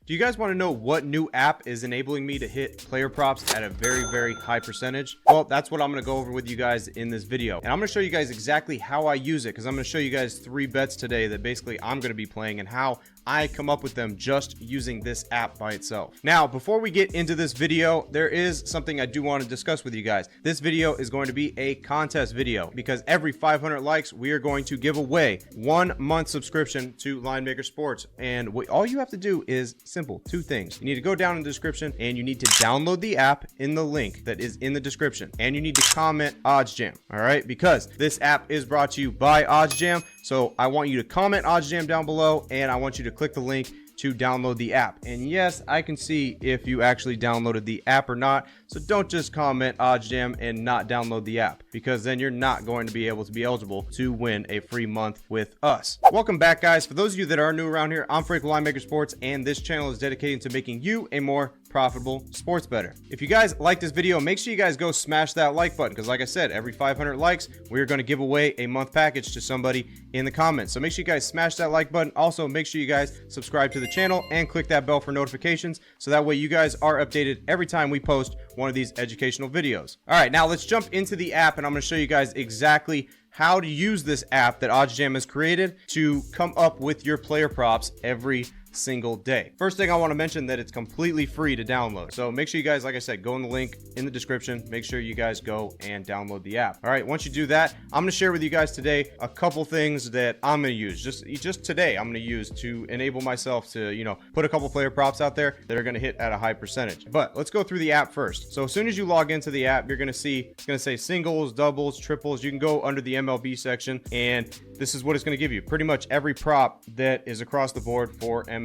Do you guys want to know what new app is enabling me to hit player props at a very high percentage? Well, that's what I'm going to go over with you guys in this video. And I'm going to show you guys exactly how I use it, because I'm going to show you guys 3 bets today that basically I'm going to be playing and how I come up with them just using this app by itself. Now, before we get into this video, there is something I do want to discuss with you guys. This video is going to be a contest video because every 500 likes, we are going to give away 1 month subscription to Linemaker Sports. And all you have to do is simple, 2 things. You need to go down in the description and you need to download the app in the link that is in the description. And you need to comment OddsJam, all right? Because this app is brought to you by OddsJam. So I want you to comment OddsJam down below, and I want you to click the link to download the app. And yes, I can see if you actually downloaded the app or not. So don't just comment OddsJam and not download the app, because then you're not going to be able to be eligible to win a free month with us. Welcome back, guys. For those of you that are new around here, I'm Frank with Linemaker Sports, and this channel is dedicated to making you a more profitable sports bettor. If you guys like this video, make sure you guys go smash that like button, because like I said, every 500 likes, we're going to give away a month package to somebody in the comments. So make sure you guys smash that like button. Also, make sure you guys subscribe to the channel and click that bell for notifications, so that way you guys are updated every time we post one of these educational videos. All right, now let's jump into the app, and I'm going to show you guys exactly how to use this app that OddsJam has created to come up with your player props every single day. First thing I want to mention that it's completely free to download. So make sure you guys, like I said, go in the link in the description. Make sure you guys go and download the app. All right, once you do that, I'm going to share with you guys today a couple things that I'm going to use. Just today, I'm going to use to enable myself to, put a couple player props out there that are going to hit at a high percentage. But let's go through the app first. So as soon as you log into the app, you're going to see, it's going to say singles, doubles, triples. You can go under the MLB section, and this is what it's going to give you. Pretty much every prop that is across the board for MLB.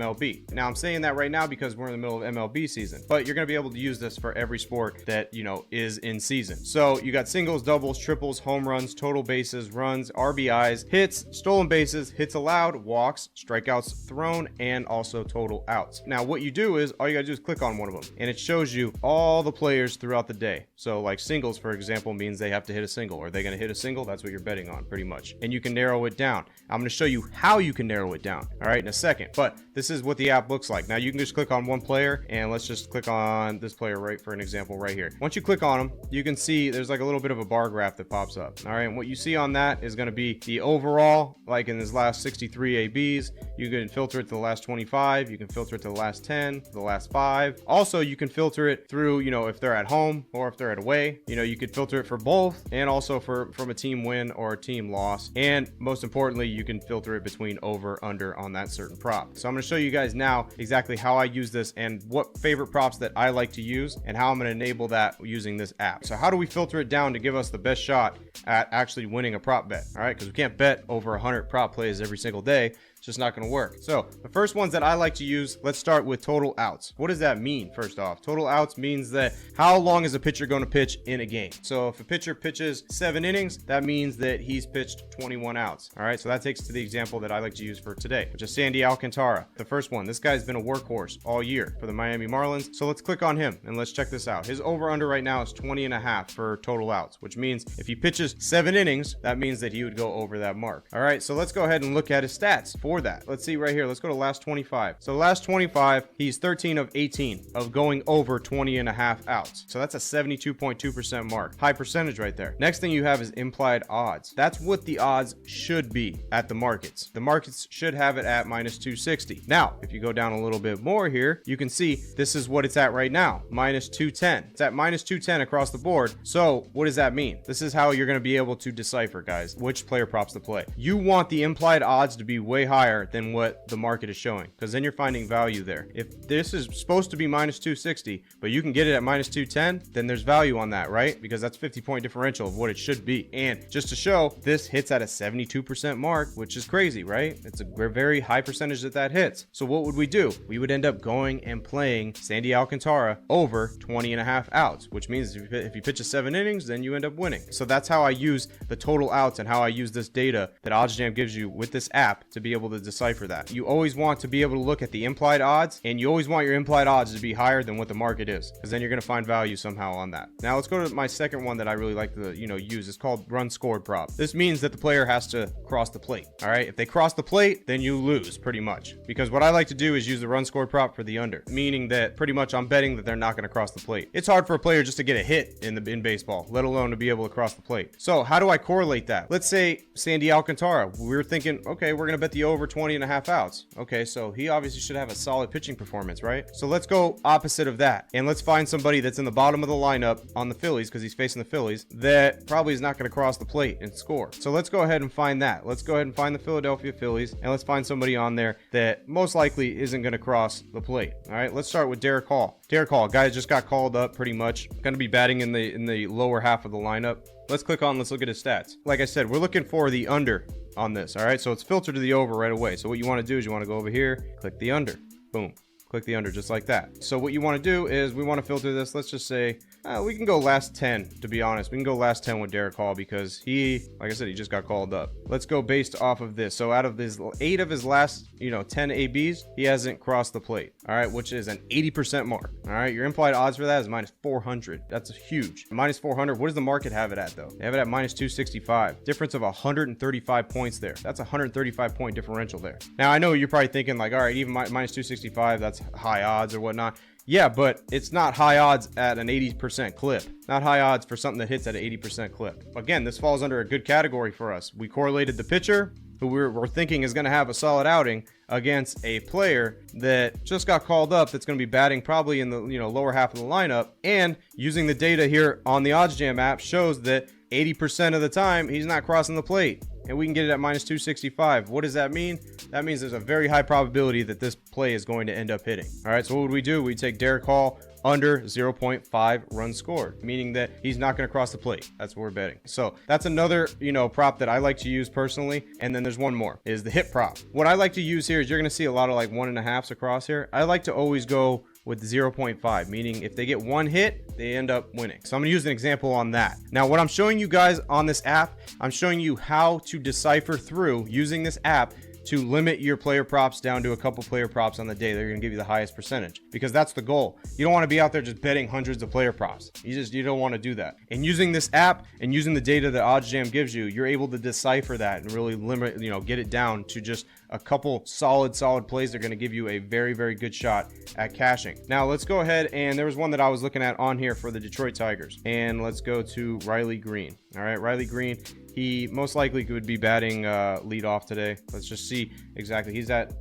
Now, I'm saying that right now because we're in the middle of MLB season, but you're going to be able to use this for every sport that, is in season. So you got singles, doubles, triples, home runs, total bases, runs, RBIs, hits, stolen bases, hits allowed, walks, strikeouts thrown, and also total outs. Now, what you do is, all you got to do is click on one of them, and it shows you all the players throughout the day. So like singles, for example, means they have to hit a single. Are they going to hit a single? That's what you're betting on, pretty much. And you can narrow it down. I'm going to show you how you can narrow it down, all right, in a second. But this is what the app looks like. Now, you can just click on one player, and let's just click on this player right for an example right here. Once you click on them, you can see there's like a little bit of a bar graph that pops up, all right? And what you see on that is going to be the overall, like in his last 63 ABs. You can filter it to the last 25. You can filter it to the last 10, to the last 5. Also, you can filter it through, if they're at home or if they're at away. You could filter it for both, and also from a team win or a team loss. And most importantly, you can filter it between over, under on that certain prop. So I'm going to show you guys now exactly how I use this and what favorite props that I like to use and how I'm going to enable that using this app. So how do we filter it down to give us the best shot at actually winning a prop bet? All right, because we can't bet over 100 prop plays every single day. It's just not going to work. So the first ones that I like to use, let's start with total outs. What does that mean? First off, total outs means that how long is a pitcher going to pitch in a game? So if a pitcher pitches 7 innings, that means that he's pitched 21 outs. All right, so that takes to the example that I like to use for today, which is Sandy Alcantara, the first one. This guy's been a workhorse all year for the Miami Marlins. So let's click on him and let's check this out. His over under right now is 20.5 for total outs, which means if he pitches 7 innings, that means that he would go over that mark. All right, so let's go ahead and look at his stats for that. Let's see right here. Let's go to last 25. So last 25, he's 13 of 18 of going over 20.5 outs. So that's a 72.2% mark. High percentage right there. Next thing you have is implied odds. That's what the odds should be at the markets. The markets should have it at minus 260. Now, if you go down a little bit more here, you can see this is what it's at right now, minus 210. It's at minus 210 across the board. So what does that mean? This is how you're going to be able to decipher, guys, which player props to play. You want the implied odds to be way higher than what the market is showing, because then you're finding value there. If this is supposed to be minus 260, but you can get it at minus 210, then there's value on that, right? Because that's 50-point differential of what it should be. And just to show, this hits at a 72% mark, which is crazy, right? It's a very high percentage that hits. So what would we do? We would end up going and playing Sandy Alcantara over 20.5 outs, which means if you pitch 7 innings, then you end up winning. So that's how I use the total outs and how I use this data that OddsJam gives you with this app to be able able to decipher that. You always want to be able to look at the implied odds, and you always want your implied odds to be higher than what the market is, because then you're going to find value somehow on that. Now let's go to my second one that I really like to use. It's called run scored prop. This means that the player has to cross the plate. All right, if they cross the plate, then you lose pretty much, because what I like to do is use the run scored prop for the under, meaning that pretty much I'm betting that they're not going to cross the plate. It's hard for a player just to get a hit in baseball, let alone to be able to cross the plate. So how do I correlate that? Let's say Sandy Alcantara, we're thinking, okay, we're going to bet the over 20.5 outs. Okay, so he obviously should have a solid pitching performance, right? So let's go opposite of that, and let's find somebody that's in the bottom of the lineup on the Phillies, because he's facing the Phillies, that probably is not going to cross the plate and score. So let's go ahead and find that. Let's go ahead and find the Philadelphia Phillies, and let's find somebody on there that most likely isn't going to cross the plate. All right, let's start with Derek Hall. Derek Hall, guy just got called up pretty much. Going to be batting in the lower half of the lineup. Let's look at his stats. Like I said, we're looking for the under on this. All right, so it's filtered to the over right away. So what you want to do is you want to go over here, click the under, boom. Click the under just like that. So what you want to do is we want to filter this. Let's just say we can go last 10, to be honest. We can go last 10 with Derek Hall because he, like I said, he just got called up. Let's go based off of this. So out of his 8 of his last 10 ABs, he hasn't crossed the plate. All right, which is an 80% mark. All right, your implied odds for that is minus 400. That's huge. Minus 400. What does the market have it at though? They have it at minus 265. Difference of 135 points there. That's a 135 point differential there. Now I know you're probably thinking like, all right, even minus 265, that's high odds or whatnot. Yeah, but it's not high odds at an 80% clip. Not high odds for something that hits at an 80% clip. Again, this falls under a good category for us. We correlated the pitcher, who we're thinking is going to have a solid outing, against a player that just got called up that's going to be batting probably in the lower half of the lineup. And using the data here on the OddsJam app shows that 80% of the time he's not crossing the plate. And we can get it at minus 265. What does that mean? That means there's a very high probability that this play is going to end up hitting. All right, so what would we do? We take Derek Hall under 0.5 runs scored, meaning that he's not going to cross the plate. That's what we're betting. So that's another, prop that I like to use personally. And then there's one more, is the hit prop. What I like to use here is you're going to see a lot of like 1.5s across here. I like to always go with 0.5, meaning if they get one hit, they end up winning. So I'm gonna use an example on that. Now, what I'm showing you guys on this app, I'm showing you how to decipher through using this app to limit your player props down to a couple player props on the day that are going to give you the highest percentage, because that's the goal. You don't want to be out there just betting hundreds of player props. You don't want to do that. And using this app and using the data that OddsJam gives you, you're able to decipher that and really limit, get it down to just a couple solid plays that are going to give you a very, very good shot at cashing. Now let's go ahead, and there was one that I was looking at on here for the Detroit Tigers, and let's go to Riley Green. All right, Riley Green, he most likely could be batting lead off today. Let's just see exactly. He's at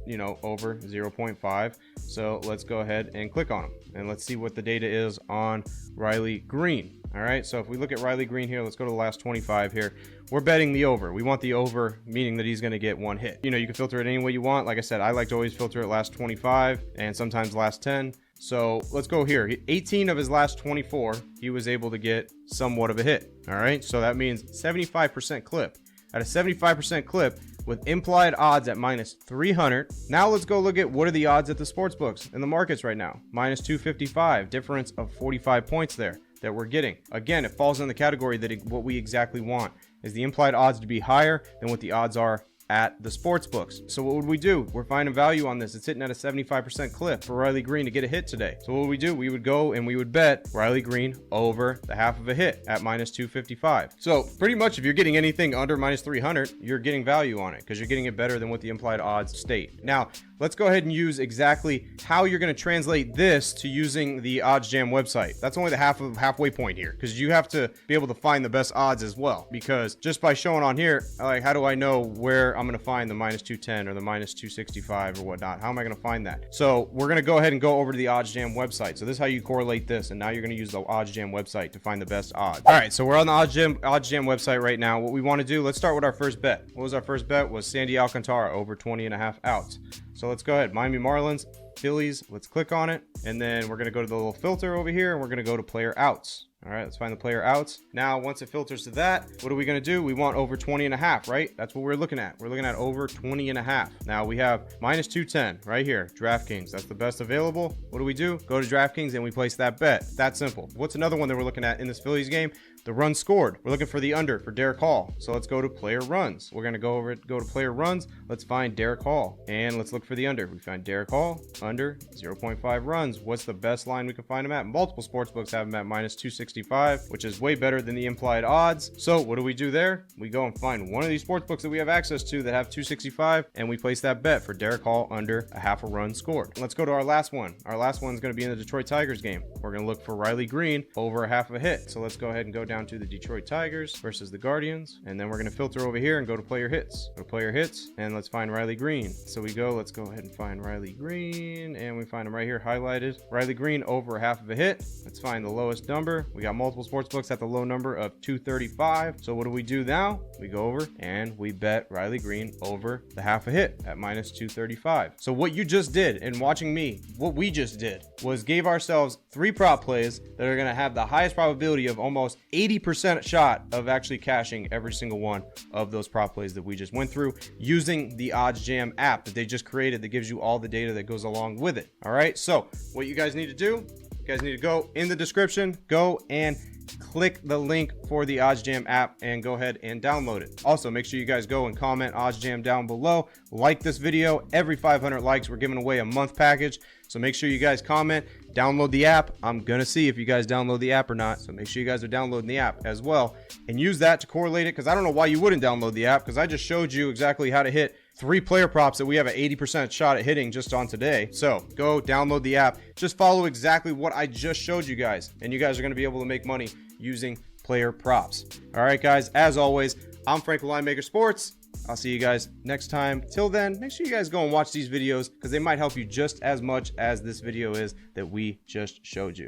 over 0.5. So let's go ahead and click on him, and let's see what the data is on Riley Green. All right, so if we look at Riley Green here, let's go to the last 25 here. We're betting the over. We want the over, meaning that he's going to get one hit. You can filter it any way you want. Like I said, I like to always filter it last 25 and sometimes last 10. So let's go here. 18 of his last 24, he was able to get somewhat of a hit. All right, so that means 75% clip. At a 75% clip with implied odds at minus 300. Now let's go look at what are the odds at the sports books in the markets right now. Minus 255, difference of 45 points there that we're getting. Again, it falls in the category that what we exactly want is the implied odds to be higher than what the odds are at the sports books. So what would we do? We're finding value on this. It's hitting at a 75% clip for Riley Green to get a hit today. So what would we do? We would go and we would bet Riley Green over the half of a hit at minus 255. So pretty much if you're getting anything under minus 300, you're getting value on it because you're getting it better than what the implied odds state. Now, let's go ahead and use exactly how you're going to translate this to using the OddsJam website. That's only the halfway point here, because you have to be able to find the best odds as well. Because just by showing on here, like, how do I know where I'm going to find the minus 210 or the minus 265 or whatnot? How am I going to find that? So we're going to go ahead and go over to the OddsJam website. So this is how you correlate this. And now you're going to use the OddsJam website to find the best odds. All right, so we're on the OddsJam website right now. What we want to do, let's start with our first bet. What was our first bet? Was Sandy Alcantara over 20.5 outs. So let's go ahead. Miami Marlins Phillies. Let's click on it. And then we're going to go to the little filter over here and we're going to go to player outs. All right, let's find the player outs. Now, once it filters to that, what are we going to do? We want over 20.5, right? That's what we're looking at. We're looking at over 20.5. Now we have minus 210 right here. DraftKings, that's the best available. What do? Go to DraftKings and we place that bet. That simple. What's another one that we're looking at in this Phillies game? The runs scored. We're looking for the under for Derek Hall. So let's go to player runs. We're going to go to player runs. Let's find Derek Hall and let's look for the under. We find Derek Hall under 0.5 runs. What's the best line we can find him at? Multiple sports books have him at minus 265, which is way better than the implied odds. So what do we do there? We go and find one of these sports books that we have access to that have 265 and we place that bet for Derek Hall under a half a run scored. Let's go to our last one. Our last one is going to be in the Detroit Tigers game. We're going to look for Riley Green over a half a hit. So let's go ahead and go down to the Detroit Tigers versus the Guardians, and then we're going to filter over here and go to player hits. Go to player hits and let's find Riley Green. So let's go ahead and find Riley Green, and we find him right here highlighted. Riley Green over a half of a hit. Let's find the lowest number. We got multiple sports books at the low number of 235. So what do we do now? We go over and we bet Riley Green over the half a hit at minus 235. So what you just did in watching me, what we just did was gave ourselves 3 prop plays that are going to have the highest probability of almost 80% shot of actually cashing every single one of those prop plays that we just went through using the OddsJam app that they just created that gives you all the data that goes along with it. All right, so what you guys need to do, you guys need to go in the description, go and click the link for the OddsJam app and go ahead and download it. Also, make sure you guys go and comment OddsJam down below. Like this video. Every 500 likes, we're giving away a month package. So make sure you guys comment, download the app. I'm going to see if you guys download the app or not. So make sure you guys are downloading the app as well and use that to correlate it, because I don't know why you wouldn't download the app, because I just showed you exactly how to hit 3 player props that we have an 80% shot at hitting just on today. So go download the app. Just follow exactly what I just showed you guys, and you guys are going to be able to make money using player props. All right, guys, as always, I'm Frank with Linemaker Sports. I'll see you guys next time. Till then, make sure you guys go and watch these videos because they might help you just as much as this video is that we just showed you.